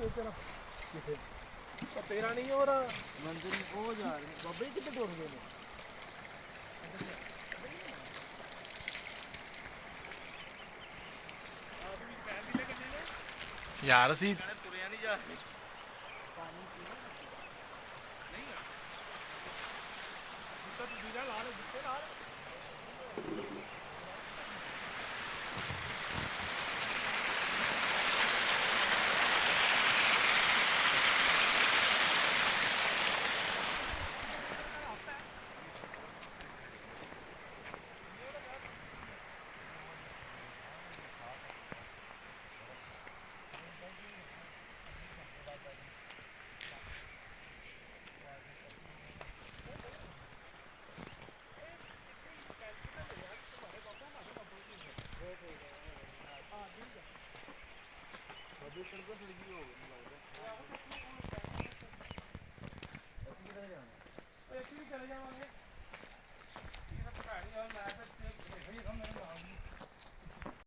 ਤੇਰਾ ਕਿੱਥੇ ਤੇਰਾ ਨਹੀਂ ਹੋਰ ਮੰਦਿਰ ਉਹ ਜਾ ਰਹੇ ਬਾਬੇ ਕਿੱਥੇ ਟੁਰ ਗਏ ਨੇ ਯਾਰ ਅਸੀਂ ਤੁਰਿਆ ਨਹੀਂ ਜਾ ਪਾਣੀ ਪੀਣਾ ਨਹੀਂ ਆ ਜਿੱਦਾਂ ਤੁਸੀਂ ਲਾ ਲਓ ਜਿੱਥੇ ਲਾ चले जाओगे